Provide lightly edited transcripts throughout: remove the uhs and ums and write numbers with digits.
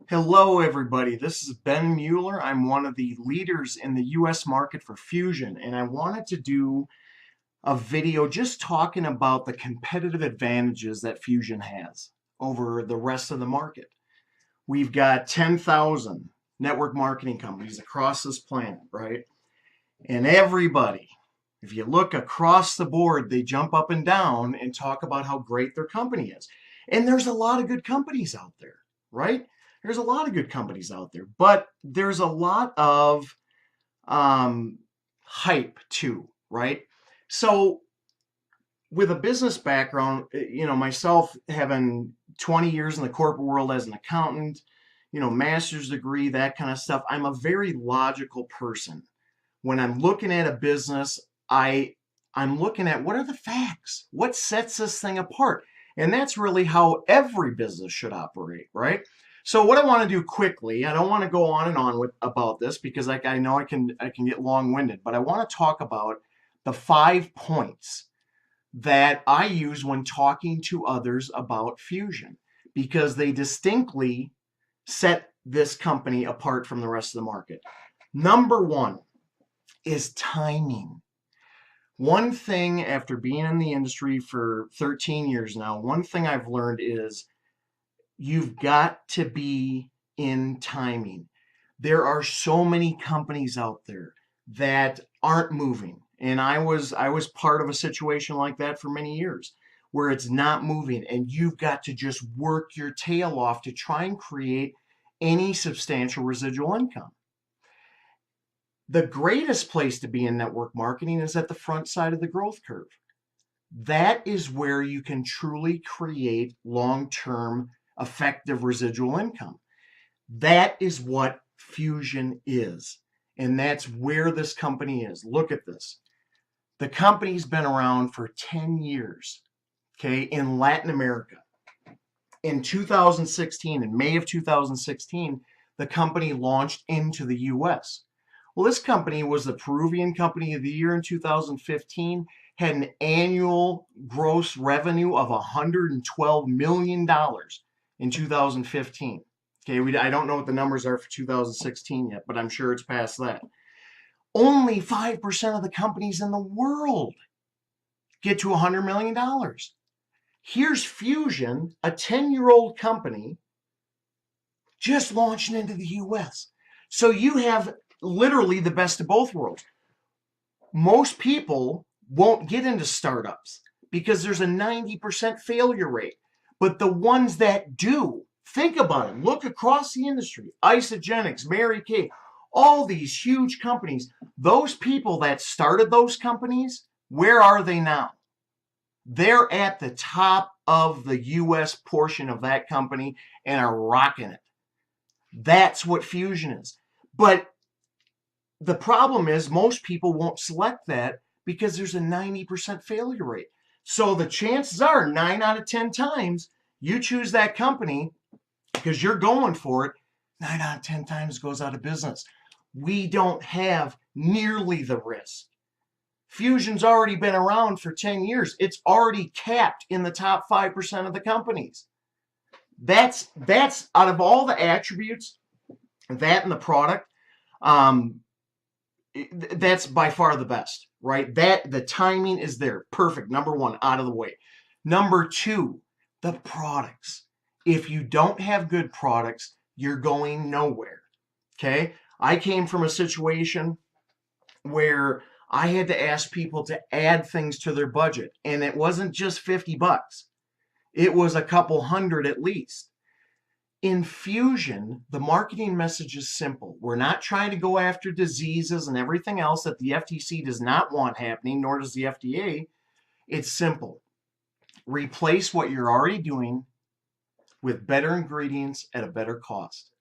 Hello, everybody. This is Ben Mueller. I'm one of the leaders in the US market for Fusion, and I wanted to do a video just talking about the competitive advantages that Fusion has over the rest of the market. We've got 10,000 network marketing companies across this planet, right? And everybody, if you look across the board, they jump up and down and talk about how great their company is. And there's a lot of good companies out there, right? There's a lot of good companies out there, but there's a lot of hype too, right? So with a business background, myself having 20 years in the corporate world as an accountant, master's degree, that kind of stuff, I'm a very logical person. When I'm looking at a business, I'm looking at what are the facts? What sets this thing apart? And that's really how every business should operate, right? So what I want to do quickly, I don't want to go on and on about this because I know I can get long-winded, but I want to talk about the 5 points that I use when talking to others about Fusion because they distinctly set this company apart from the rest of the market. Number 1 is timing. One thing after being in the industry for 13 years now, one thing I've learned is you've got to be in timing. There are so many companies out there that aren't moving. And I was part of a situation like that for many years where it's not moving and you've got to just work your tail off to try and create any substantial residual income. The greatest place to be in network marketing is at the front side of the growth curve. That is where you can truly create long-term effective residual income. That is what Fusion is. And that's where this company is. Look at this. The company's been around for 10 years, okay, in Latin America. In 2016, in May of 2016, the company launched into the US. Well, this company was the Peruvian Company of the Year in 2015, had an annual gross revenue of $112 million in 2015. Okay, I don't know what the numbers are for 2016 yet, but I'm sure it's past that. Only 5% of the companies in the world get to $100 million. Here's Fusion, a 10-year-old company, just launching into the US. So you have literally the best of both worlds. Most people won't get into startups because there's a 90% failure rate. But the ones that do, think about it. Look across the industry. Isogenics, Mary Kay, all these huge companies. Those people that started those companies, where are they now? They're at the top of the US portion of that company and are rocking it. That's what Fusion is. But the problem is most people won't select that because there's a 90% failure rate. So the chances are 9 out of 10 times you choose that company because you're going for it, 9 out of 10 times goes out of business. We don't have nearly the risk. Fusion's already been around for 10 years. It's already capped in the top 5% of the companies. That's out of all the attributes, that and the product, that's by far the best, right? The timing is there. Perfect. Number 1, out of the way. Number 2, the products. If you don't have good products, you're going nowhere. Okay? I came from a situation where I had to ask people to add things to their budget, and it wasn't just $50. It was a couple hundred at least. In Fusion, the marketing message is simple. We're not trying to go after diseases and everything else that the FTC does not want happening, nor does the FDA. It's simple. Replace what you're already doing with better ingredients at a better cost.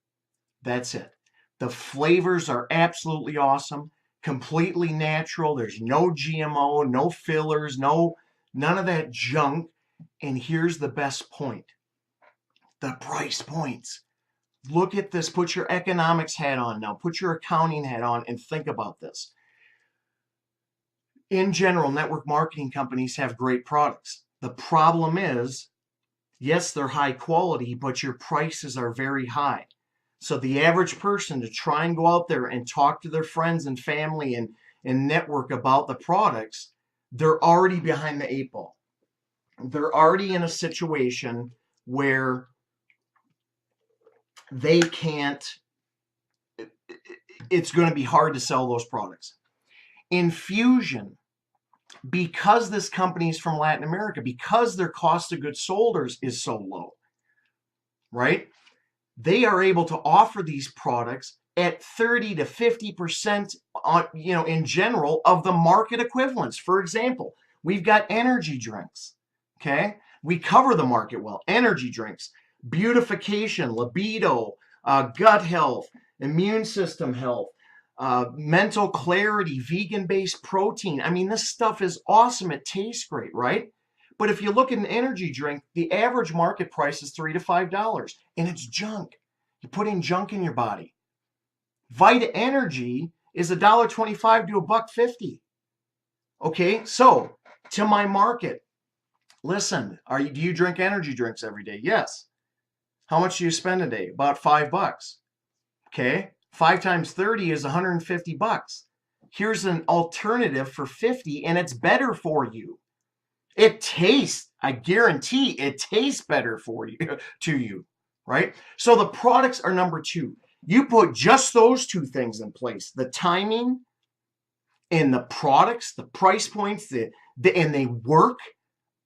That's it. The flavors are absolutely awesome, completely natural. There's no GMO, no fillers, none of that junk. And here's the best point. The price points. Look at this. Put your economics hat on now. Put your accounting hat on and think about this. In general, network marketing companies have great products. The problem is, yes, they're high quality, but your prices are very high. So the average person to try and go out there and talk to their friends and family and network about the products, they're already behind the eight ball. They're already in a situation where they can't, it's going to be hard to sell those products. In Fuxion, because this company is from Latin America, because their cost of goods sold is so low, right? They are able to offer these products at 30 to 50% on, in general of the market equivalents. For example, we've got energy drinks, okay? We cover the market well. Energy drinks, beautification, libido, gut health, immune system health, mental clarity, vegan-based protein. I mean, this stuff is awesome. It tastes great, right? But if you look at an energy drink, the average market price is $3 to $5, and it's junk. You're putting junk in your body. Vita Energy is $1.25 to $1.50. Okay, so to my market, listen, do you drink energy drinks every day? Yes. How much do you spend a day? About $5. Okay, 5 times 30 is $150. Here's an alternative for 50, and it's better for you. It tastes, I guarantee it tastes better for you, to you, right? So the products are number 2. You put just those 2 things in place, the timing and the products, the price points, and they work,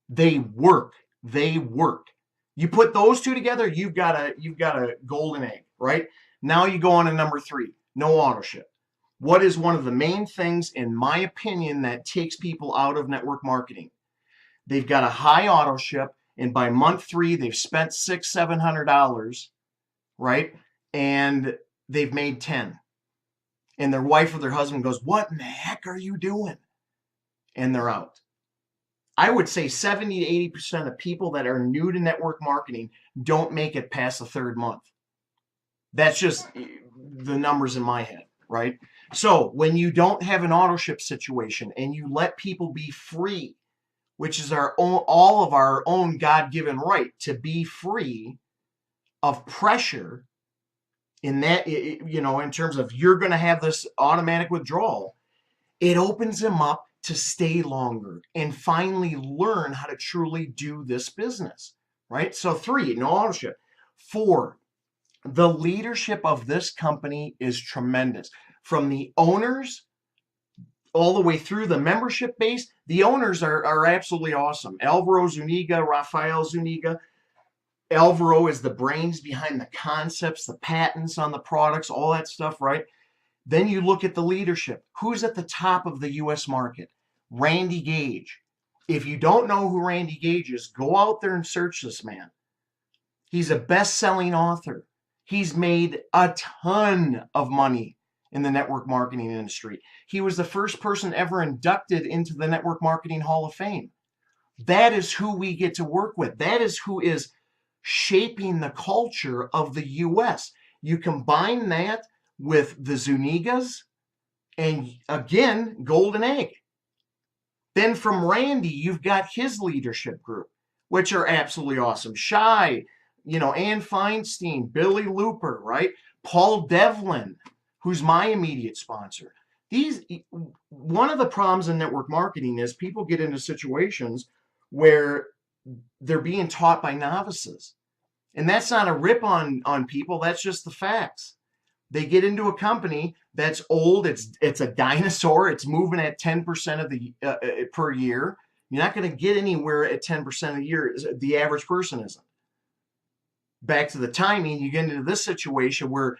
they work, they work. You put those 2 together, you've got a golden egg, right? Now you go on to number 3, no auto ship. What is one of the main things, in my opinion, that takes people out of network marketing? They've got a high auto ship, and by month 3, they've spent $600-700, right? And they've made 10. And their wife or their husband goes, "What in the heck are you doing?" And they're out. I would say 70 to 80% of people that are new to network marketing don't make it past the 3rd month. That's just the numbers in my head, right? So when you don't have an auto ship situation and you let people be free, which is all of our own God-given right to be free of pressure in that, in terms of you're going to have this automatic withdrawal, it opens them up to stay longer and finally learn how to truly do this business, right? So 3, no auto ship. 4, the leadership of this company is tremendous. From the owners all the way through the membership base, the owners are absolutely awesome. Alvaro Zuniga, Rafael Zuniga. Alvaro is the brains behind the concepts, the patents on the products, all that stuff, right? Then you look at the leadership. Who's at the top of the U.S. market? Randy Gage. If you don't know who Randy Gage is, go out there and search this man. He's a best-selling author. He's made a ton of money in the network marketing industry. He was the first person ever inducted into the Network Marketing Hall of Fame. That is who we get to work with. That is who is shaping the culture of the U.S. You combine that with the Zunigas, and again, golden egg. Then from Randy, you've got his leadership group, which are absolutely awesome. Shai, Ann Feinstein, Billy Looper, right? Paul Devlin, who's my immediate sponsor. One of the problems in network marketing is people get into situations where they're being taught by novices. And that's not a rip on people. That's just the facts. They get into a company that's old. It's a dinosaur. It's moving at 10% of the per year. You're not going to get anywhere at 10% a year. The average person isn't. Back to the timing, you get into this situation where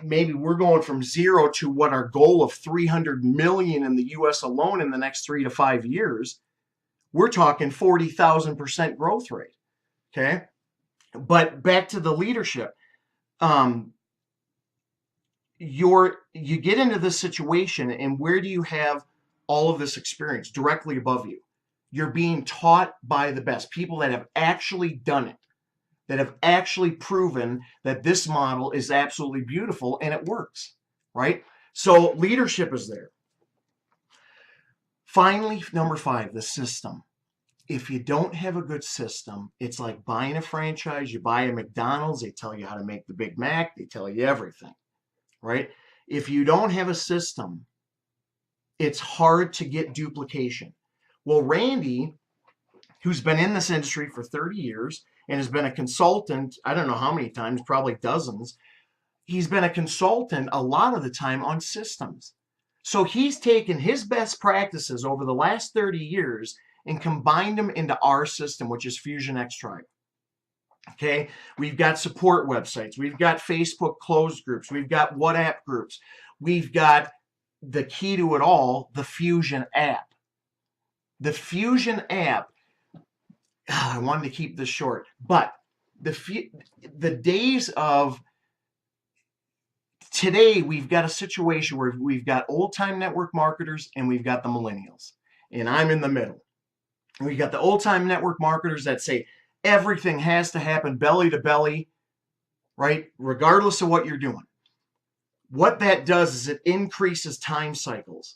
maybe we're going from 0 to what our goal of 300 million in the U.S. alone in the next 3 to 5 years. We're talking 40,000% growth rate. Okay. But back to the leadership. You get into this situation, and where do you have all of this experience? Directly above you. You're being taught by the best people that have actually done it, that have actually proven that this model is absolutely beautiful and it works, right? So leadership is there. Finally, number 5, the system. if you don't have a good system, it's like buying a franchise. You buy a McDonald's, they tell you how to make the Big Mac, they tell you everything, right? If you don't have a system, it's hard to get duplication. Well, Randy, who's been in this industry for 30 years and has been a consultant, I don't know how many times, probably dozens, he's been a consultant a lot of the time on systems. So he's taken his best practices over the last 30 years and combined them into our system, which is Fuxion X Tribe. Okay, we've got support websites, we've got Facebook closed groups, we've got WhatsApp groups, we've got the key to it all, the Fuxion app. The Fuxion app, I wanted to keep this short, but the days of today, we've got a situation where we've got old-time network marketers and we've got the millennials, and I'm in the middle. We've got the old-time network marketers that say everything has to happen belly to belly, right? Regardless of what you're doing. What that does is it increases time cycles.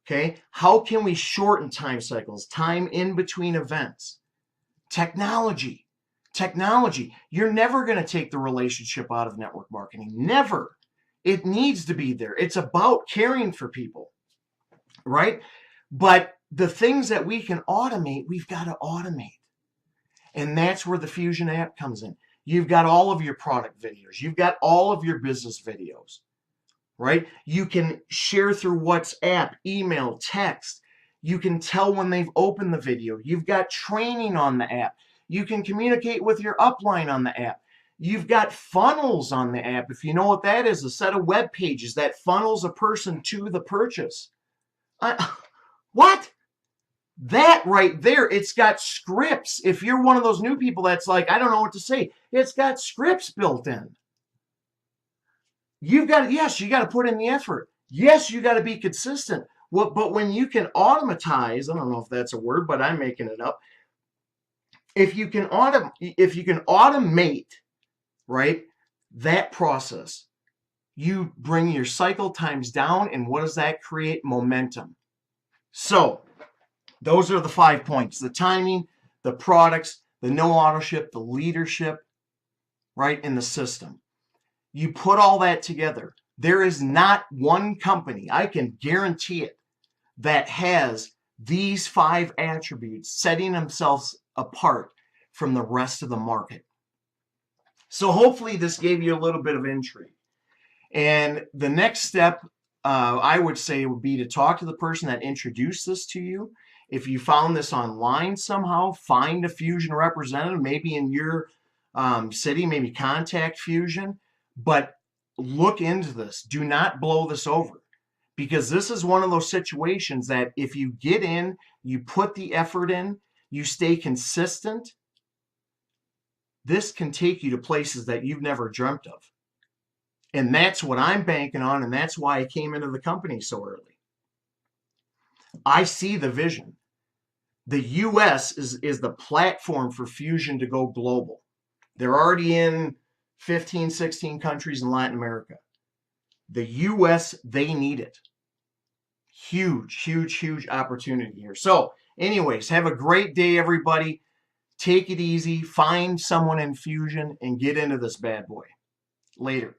Okay? How can we shorten time cycles? Time in between events. Technology. Technology. You're never going to take the relationship out of network marketing. Never. It needs to be there. It's about caring for people, right? But the things that we can automate, we've got to automate. And that's where the Fuxion app comes in. You've got all of your product videos. You've got all of your business videos, right? You can share through WhatsApp, email, text. You can tell when they've opened the video. You've got training on the app. You can communicate with your upline on the app. You've got funnels on the app. If you know what that is, a set of web pages that funnels a person to the purchase. What? That right there, it's got scripts. If you're one of those new people that's like, I don't know what to say, it's got scripts built in. You've got to, yes, you got to put in the effort. Yes, you got to be consistent. Well, but when you can automatize, I don't know if that's a word, but I'm making it up. If you can automate, right, that process, you bring your cycle times down, and what does that create? Momentum. So those are the 5 points: the timing, the products, the no auto ship, the leadership, right, and the system. You put all that together. There is not one company, I can guarantee it, that has these 5 attributes setting themselves apart from the rest of the market. So hopefully this gave you a little bit of intrigue. And the next step, I would say, would be to talk to the person that introduced this to you. If you found this online somehow, find a Fuxion representative, maybe in your city, maybe contact Fuxion, but look into this. Do not blow this over, because this is one of those situations that if you get in, you put the effort in, you stay consistent, this can take you to places that you've never dreamt of. And that's what I'm banking on, and that's why I came into the company so early. I see the vision. The US is the platform for Fuxion to go global. They're already in 15, 16 countries in Latin America. The US, they need it. Huge, huge, huge opportunity here. So anyways, have a great day, everybody. Take it easy. Find someone in Fuxion and get into this bad boy. Later.